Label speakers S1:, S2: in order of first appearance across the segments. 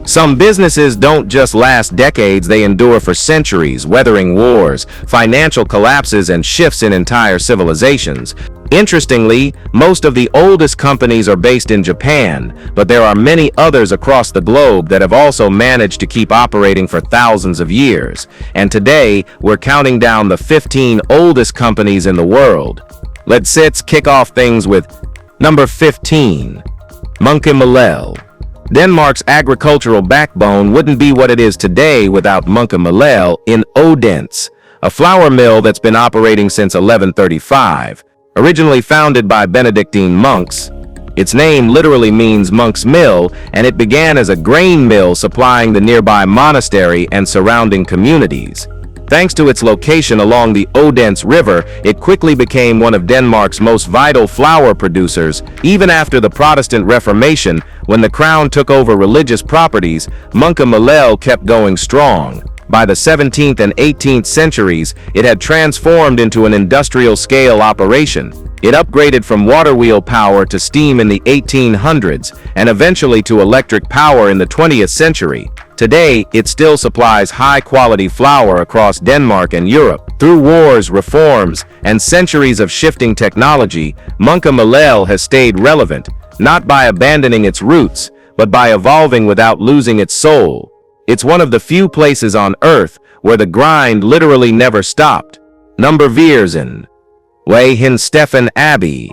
S1: Some businesses don't just last decades, they endure for centuries, weathering wars, financial collapses, and shifts in entire civilizations. Interestingly, most of the oldest companies are based in Japan, but there are many others across the globe that have also managed to keep operating for thousands of years. And today, we're counting down the 15 oldest companies in the world. Let's kick off things with number 15, Munke Møller. Denmark's agricultural backbone wouldn't be what it is today without Munke Møller in Odense, a flour mill that's been operating since 1135. Originally founded by Benedictine monks, its name literally means monk's mill, and it began as a grain mill supplying the nearby monastery and surrounding communities. Thanks to its location along the Odense River, it quickly became one of Denmark's most vital flour producers. Even after the Protestant Reformation, when the crown took over religious properties, Munke Møller kept going strong. By the 17th and 18th centuries, it had transformed into an industrial-scale operation. It upgraded from water wheel power to steam in the 1800s, and eventually to electric power in the 20th century. Today, it still supplies high-quality flour across Denmark and Europe. Through wars, reforms, and centuries of shifting technology, Munke Møller has stayed relevant, not by abandoning its roots, but by evolving without losing its soul. It's one of the few places on Earth where the grind literally never stopped. Number Viersen, Weihenstephan Abbey.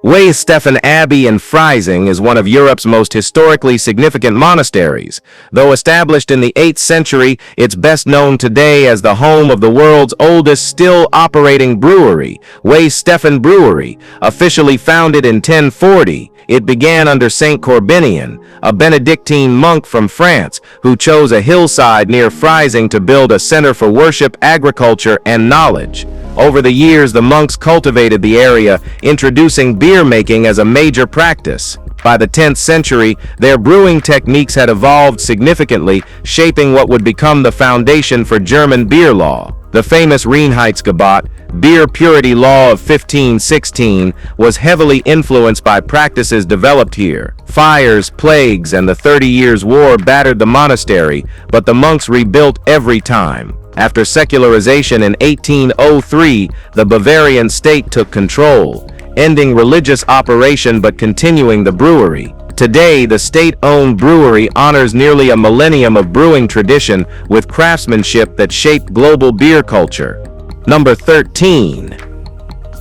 S1: Weihenstephan Abbey in Freising is one of Europe's most historically significant monasteries. Though established in the 8th century, it's best known today as the home of the world's oldest still operating brewery, Weihenstephan Brewery. Officially founded in 1040, it began under Saint Corbinian, a Benedictine monk from France, who chose a hillside near Freising to build a center for worship, agriculture, and knowledge. Over the years, the monks cultivated the area, introducing beer making as a major practice. By the 10th century, their brewing techniques had evolved significantly, shaping what would become the foundation for German beer law. The famous Reinheitsgebot, beer purity law of 1516, was heavily influenced by practices developed here. Fires, plagues, and the 30 Years' War battered the monastery, but the monks rebuilt every time. After secularization in 1803, the Bavarian state took control, ending religious operation but continuing the brewery. Today, the state-owned brewery honors nearly a millennium of brewing tradition with craftsmanship that shaped global beer culture. Number 13.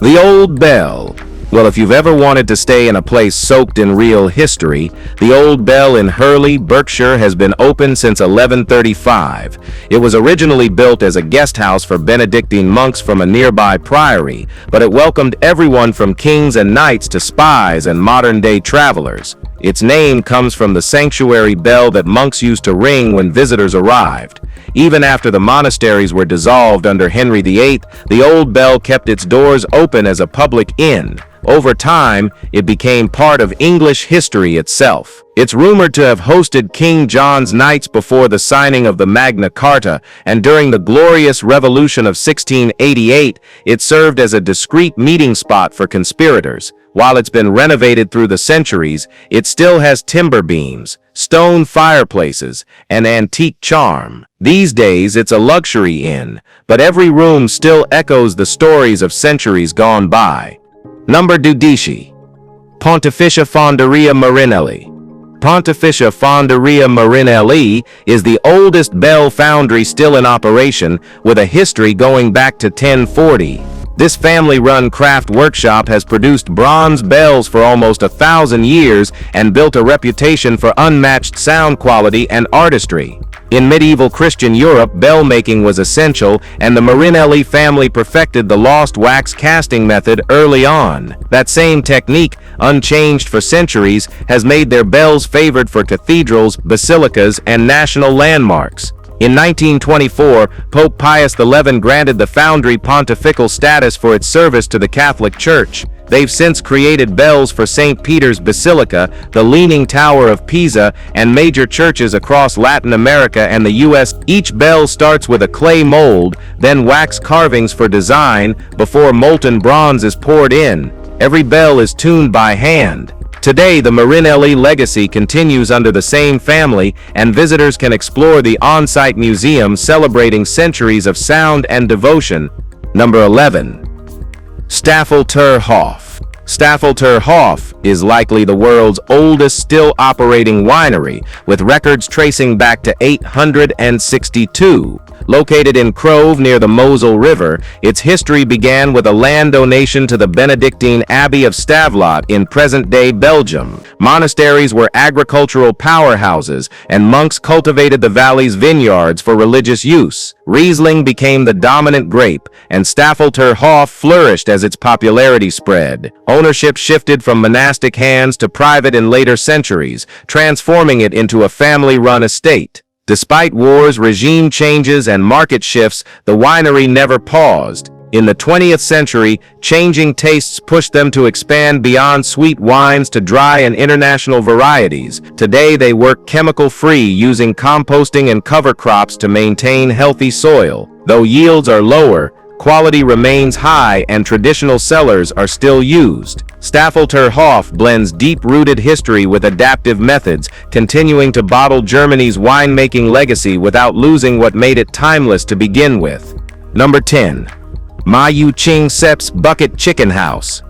S1: The Old Bell. Well, if you've ever wanted to stay in a place soaked in real history, the Old Bell in Hurley, Berkshire has been open since 1135. It was originally built as a guest house for Benedictine monks from a nearby priory, but it welcomed everyone from kings and knights to spies and modern-day travelers. Its name comes from the sanctuary bell that monks used to ring when visitors arrived. Even after the monasteries were dissolved under Henry VIII, the Old Bell kept its doors open as a public inn. Over time, it became part of English history itself. It's rumored to have hosted King John's knights before the signing of the Magna Carta, and during the Glorious Revolution of 1688, it served as a discreet meeting spot for conspirators. While it's been renovated through the centuries, it still has timber beams, stone fireplaces, and antique charm. These days, it's a luxury inn, but every room still echoes the stories of centuries gone by. Number 12. Pontificia Fonderia Marinelli. Pontificia Fonderia Marinelli is the oldest bell foundry still in operation, with a history going back to 1040. This family-run craft workshop has produced bronze bells for almost 1,000 years and built a reputation for unmatched sound quality and artistry. In medieval Christian Europe, bell making was essential, and the Marinelli family perfected the lost wax casting method early on. That same technique, unchanged for centuries, has made their bells favored for cathedrals, basilicas, and national landmarks. In 1924, Pope Pius XI granted the foundry pontifical status for its service to the Catholic Church. They've since created bells for St. Peter's Basilica, the Leaning Tower of Pisa, and major churches across Latin America and the U.S. Each bell starts with a clay mold, then wax carvings for design, before molten bronze is poured in. Every bell is tuned by hand. Today, the Marinelli legacy continues under the same family, and visitors can explore the on-site museum celebrating centuries of sound and devotion. Number 11. Staffelter-Hof. Staffelter-Hof is likely the world's oldest still-operating winery, with records tracing back to 862. Located in Crove near the Mosel River, its history began with a land donation to the Benedictine Abbey of Stavelot in present-day Belgium. Monasteries were agricultural powerhouses, and monks cultivated the valley's vineyards for religious use. Riesling became the dominant grape, and Staffelter-Hof flourished as its popularity spread. Ownership shifted from monastic hands to private in later centuries, transforming it into a family-run estate. Despite wars, regime changes, and market shifts, the winery never paused. In the 20th century, changing tastes pushed them to expand beyond sweet wines to dry and international varieties. Today, they work chemical-free, using composting and cover crops to maintain healthy soil. Though yields are lower, quality remains high and traditional cellars are still used. Staffelter-Hof blends deep-rooted history with adaptive methods, continuing to bottle Germany's winemaking legacy without losing what made it timeless to begin with. Number 10. Ma Yu Ching Sep's Bucket Chicken House.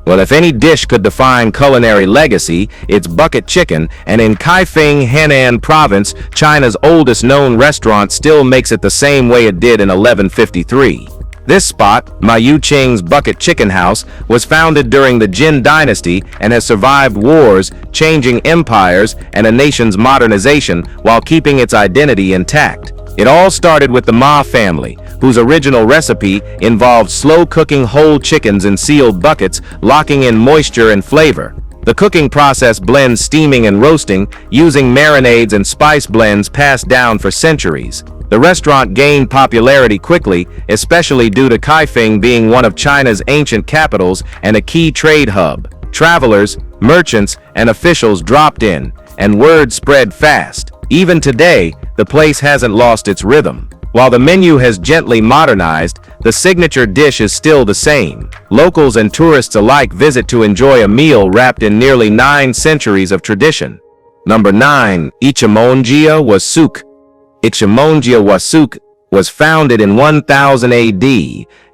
S1: Well, if any dish could define culinary legacy, it's bucket chicken, and in Kaifeng, Henan Province, China's oldest known restaurant still makes it the same way it did in 1153. This spot, Ma Yu Ching's Bucket Chicken House, was founded during the Jin Dynasty and has survived wars, changing empires, and a nation's modernization while keeping its identity intact. It all started with the Ma family, whose original recipe involved slow-cooking whole chickens in sealed buckets, locking in moisture and flavor. The cooking process blends steaming and roasting, using marinades and spice blends passed down for centuries. The restaurant gained popularity quickly, especially due to Kaifeng being one of China's ancient capitals and a key trade hub. Travelers, merchants, and officials dropped in, and word spread fast. Even today, the place hasn't lost its rhythm. While the menu has gently modernized, the signature dish is still the same. Locals and tourists alike visit to enjoy a meal wrapped in nearly 9 centuries of tradition. Number 9. Ichimonjia Wasuk. Ichimonjia Wasuk was founded in 1000 AD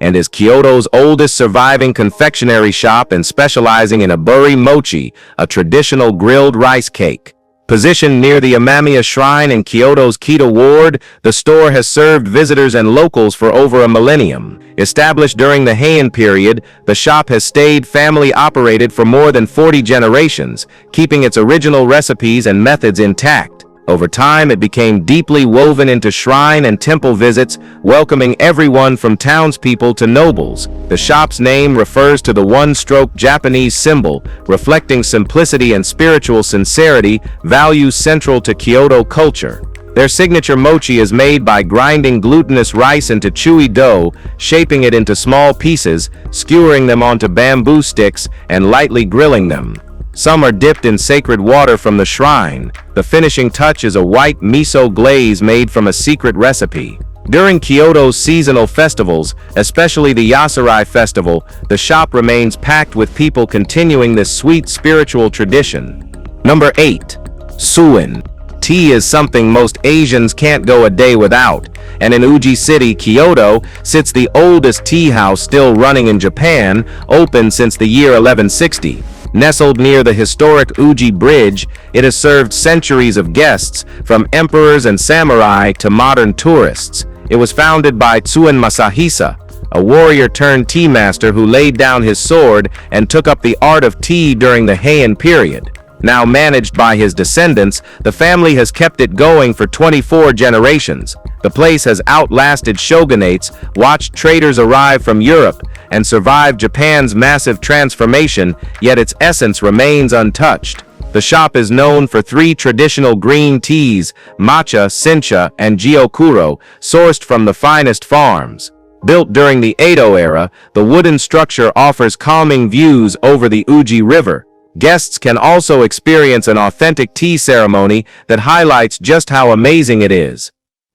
S1: and is Kyoto's oldest surviving confectionery shop and specializing in aburi mochi, a traditional grilled rice cake. Positioned near the Amamiya Shrine in Kyoto's Kita Ward, the store has served visitors and locals for over a millennium. Established during the Heian period, the shop has stayed family-operated for more than 40 generations, keeping its original recipes and methods intact. Over time, it became deeply woven into shrine and temple visits, welcoming everyone from townspeople to nobles. The shop's name refers to the one-stroke Japanese symbol, reflecting simplicity and spiritual sincerity, values central to Kyoto culture. Their signature mochi is made by grinding glutinous rice into chewy dough, shaping it into small pieces, skewering them onto bamboo sticks, and lightly grilling them. Some are dipped in sacred water from the shrine. The finishing touch is a white miso glaze made from a secret recipe. During Kyoto's seasonal festivals, especially the Yasurai Festival, the shop remains packed with people continuing this sweet spiritual tradition. Number 8. Suin. Tea is something most Asians can't go a day without, and in Uji City, Kyoto, sits the oldest tea house still running in Japan, open since the year 1160. Nestled near the historic Uji Bridge, it has served centuries of guests, from emperors and samurai to modern tourists. It was founded by Tsuin Masahisa, a warrior-turned-tea master who laid down his sword and took up the art of tea during the Heian period. Now managed by his descendants, the family has kept it going for 24 generations. The place has outlasted shogunates, watched traders arrive from Europe, and survived Japan's massive transformation, yet its essence remains untouched. The shop is known for 3 traditional green teas, matcha, sencha, and gyokuro, sourced from the finest farms. Built during the Edo era, the wooden structure offers calming views over the Uji River. Guests can also experience an authentic tea ceremony that highlights just how amazing it is.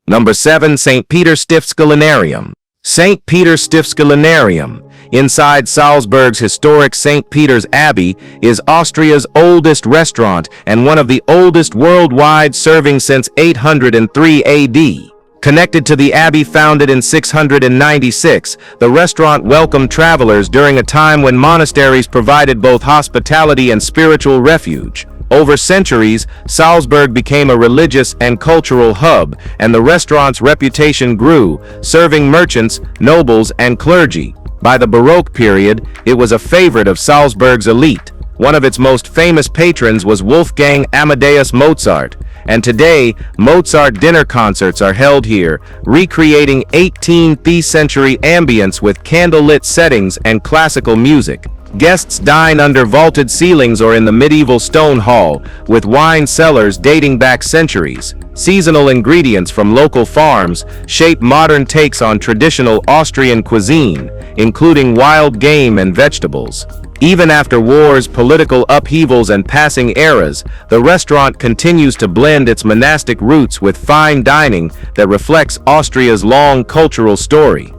S1: Number 7. St. Peter Stiftskalinarium. St. Peter Stiftskalinarium inside Salzburg's historic St. Peter's Abbey, is Austria's oldest restaurant and one of the oldest worldwide, serving since 803 AD. Connected to the abbey founded in 696, the restaurant welcomed travelers during a time when monasteries provided both hospitality and spiritual refuge. Over centuries, Salzburg became a religious and cultural hub, and the restaurant's reputation grew, serving merchants, nobles, and clergy. By the Baroque period, it was a favorite of Salzburg's elite. One of its most famous patrons was Wolfgang Amadeus Mozart, and today, Mozart dinner concerts are held here, recreating 18th century ambience with candlelit settings and classical music. Guests dine under vaulted ceilings or in the medieval stone hall, with wine cellars dating back centuries. Seasonal ingredients from local farms shape modern takes on traditional Austrian cuisine, including wild game and vegetables. Even after wars, political upheavals, and passing eras, the restaurant continues to blend its monastic roots with fine dining that reflects Austria's long cultural story.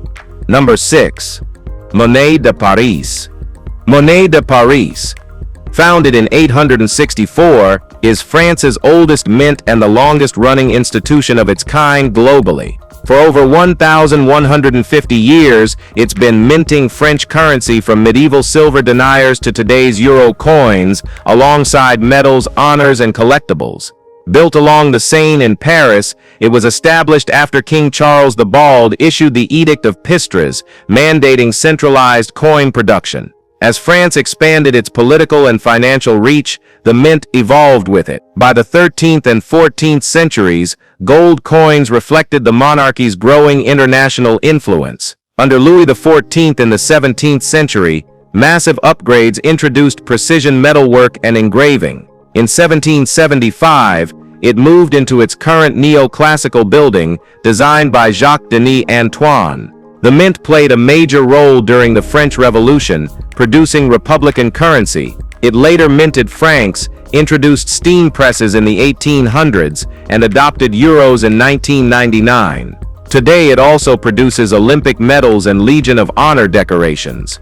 S1: Number 6. Monnaie de Paris. Monnaie de Paris, founded in 864, is France's oldest mint and the longest-running institution of its kind globally. For over 1,150 years, it's been minting French currency from medieval silver deniers to today's euro coins, alongside medals, honors, and collectibles. Built along the Seine in Paris, it was established after King Charles the Bald issued the Edict of Pistres, mandating centralized coin production. As France expanded its political and financial reach, the mint evolved with it. By the 13th and 14th centuries, gold coins reflected the monarchy's growing international influence. Under Louis XIV in the 17th century, massive upgrades introduced precision metalwork and engraving. In 1775, it moved into its current neoclassical building, designed by Jacques-Denis Antoine. The mint played a major role during the French Revolution, producing republican currency. It later minted francs, introduced steam presses in the 1800s, and adopted euros in 1999. Today it also produces Olympic medals and Legion of Honor decorations.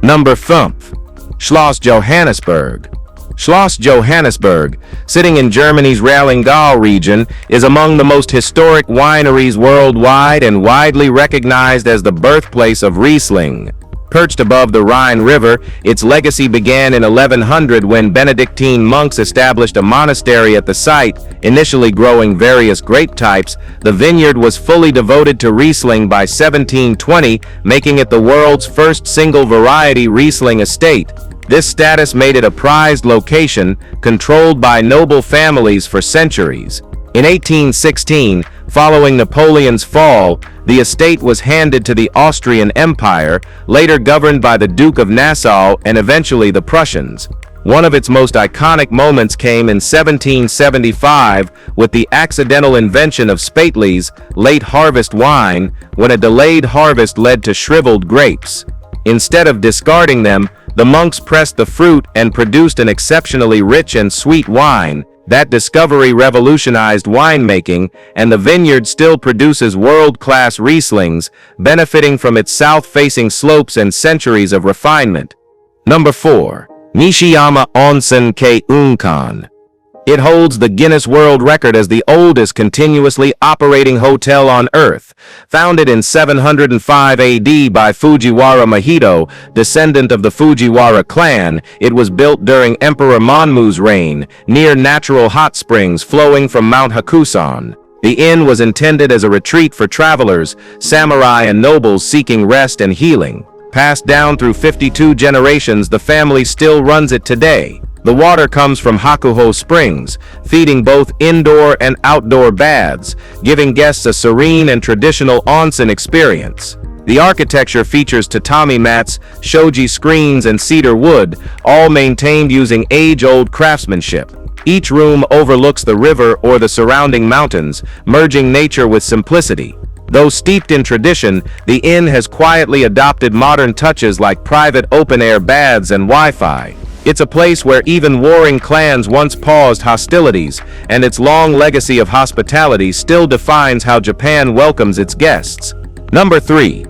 S1: Number 5. Schloss Johannesburg. Schloss Johannesburg, sitting in Germany's Rheingau region, is among the most historic wineries worldwide and widely recognized as the birthplace of Riesling. Perched above the Rhine River, its legacy began in 1100 when Benedictine monks established a monastery at the site, initially growing various grape types. The vineyard was fully devoted to Riesling by 1720, making it the world's first single-variety Riesling estate. This status made it a prized location, controlled by noble families for centuries. In 1816, following Napoleon's fall, the estate was handed to the Austrian Empire, later governed by the Duke of Nassau and eventually the Prussians. One of its most iconic moments came in 1775 with the accidental invention of Spätli's late harvest wine, when a delayed harvest led to shriveled grapes. Instead of discarding them, the monks pressed the fruit and produced an exceptionally rich and sweet wine. That discovery revolutionized winemaking, and the vineyard still produces world-class Rieslings, benefiting from its south-facing slopes and centuries of refinement. Number 4. Nishiyama Onsen Keiunkan. It holds the Guinness World Record as the oldest continuously operating hotel on Earth. Founded in 705 AD by Fujiwara Mahito, descendant of the Fujiwara clan, it was built during Emperor Monmu's reign, near natural hot springs flowing from Mount Hakusan. The inn was intended as a retreat for travelers, samurai, and nobles seeking rest and healing. Passed down through 52 generations, the family still runs it today. The water comes from Hakuho Springs, feeding both indoor and outdoor baths, giving guests a serene and traditional onsen experience. The architecture features tatami mats, shoji screens, and cedar wood, all maintained using age-old craftsmanship. Each room overlooks the river or the surrounding mountains, merging nature with simplicity. Though steeped in tradition, the inn has quietly adopted modern touches like private open-air baths and Wi-Fi. It's a place where even warring clans once paused hostilities, and its long legacy of hospitality still defines how Japan welcomes its guests. Number 3.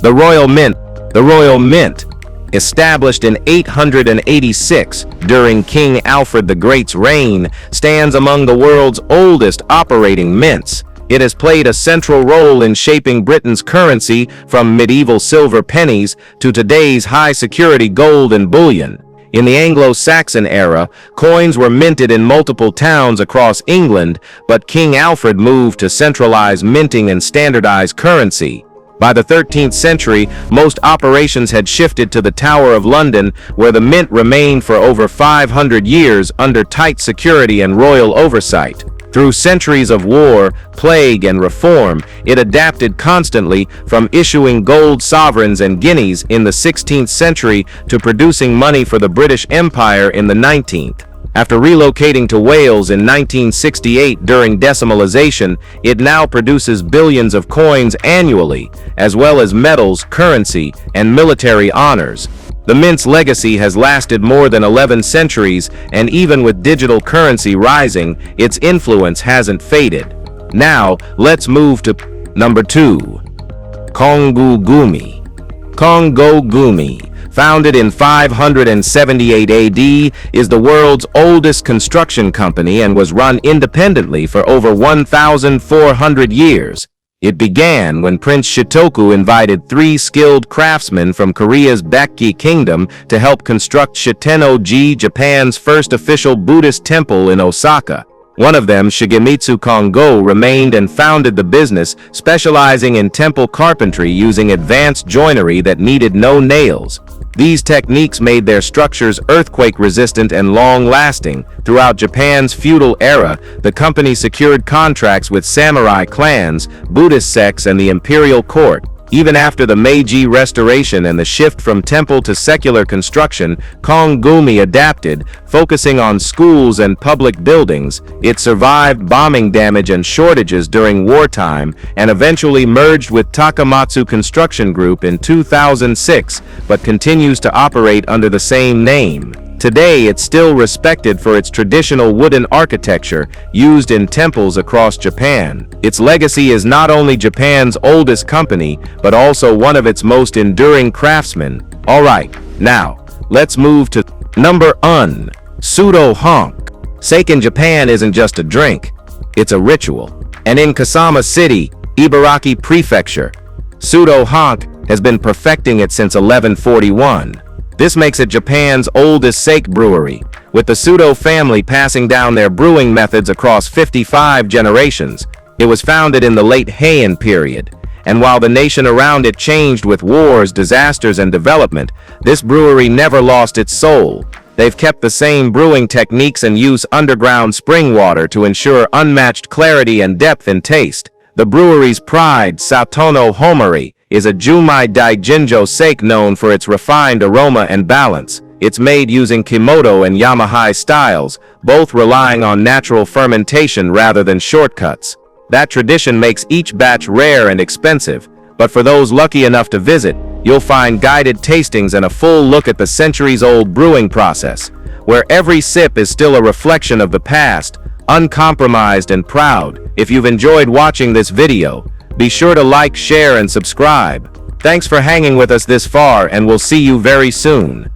S1: The Royal Mint, The Royal Mint, established in 886 during King Alfred the Great's reign, stands among the world's oldest operating mints. It has played a central role in shaping Britain's currency from medieval silver pennies to today's high-security gold and bullion. In the Anglo-Saxon era, coins were minted in multiple towns across England, but King Alfred moved to centralize minting and standardize currency. By the 13th century, most operations had shifted to the Tower of London, where the mint remained for over 500 years under tight security and royal oversight. Through centuries of war, plague, and reform, it adapted constantly, from issuing gold sovereigns and guineas in the 16th century to producing money for the British Empire in the 19th. After relocating to Wales in 1968 during decimalization, it now produces billions of coins annually, as well as medals, currency, and military honors. The mint's legacy has lasted more than 11 centuries, and even with digital currency rising, its influence hasn't faded. Now, let's move to number 2. Kongo Gumi. Kongo Gumi, founded in 578 AD, is the world's oldest construction company and was run independently for over 1,400 years. It began when Prince Shitoku invited 3 skilled craftsmen from Korea's Baekje Kingdom to help construct Shitenno-ji, Japan's first official Buddhist temple in Osaka. One of them, Shigemitsu Kongo, remained and founded the business, specializing in temple carpentry using advanced joinery that needed no nails. These techniques made their structures earthquake-resistant and long-lasting. Throughout Japan's feudal era, the company secured contracts with samurai clans, Buddhist sects, and the imperial court. Even after the Meiji Restoration and the shift from temple to secular construction, Kongumi adapted, focusing on schools and public buildings. It survived bombing damage and shortages during wartime and eventually merged with Takamatsu Construction Group in 2006, but continues to operate under the same name. Today, it's still respected for its traditional wooden architecture used in temples across Japan. Its legacy is not only Japan's oldest company, but also one of its most enduring craftsmen. Alright, now, let's move to number 1. Sudo Honk. Sake in Japan isn't just a drink, it's a ritual. And in Kasama City, Ibaraki Prefecture, Sudo Honk has been perfecting it since 1141. This makes it Japan's oldest sake brewery, with the Sudo family passing down their brewing methods across 55 generations. It was founded in the late Heian period, and while the nation around it changed with wars, disasters, and development, this brewery never lost its soul. They've kept the same brewing techniques and use underground spring water to ensure unmatched clarity and depth in taste. The brewery's pride, Satono Homari, is a Jumai Daijinjo sake known for its refined aroma and balance. It's made using Kimoto and Yamahai styles, both relying on natural fermentation rather than shortcuts. That tradition makes each batch rare and expensive, but for those lucky enough to visit, you'll find guided tastings and a full look at the centuries-old brewing process, where every sip is still a reflection of the past, uncompromised and proud. If you've enjoyed watching this video, be sure to like, share, and subscribe. Thanks for hanging with us this far, and we'll see you very soon.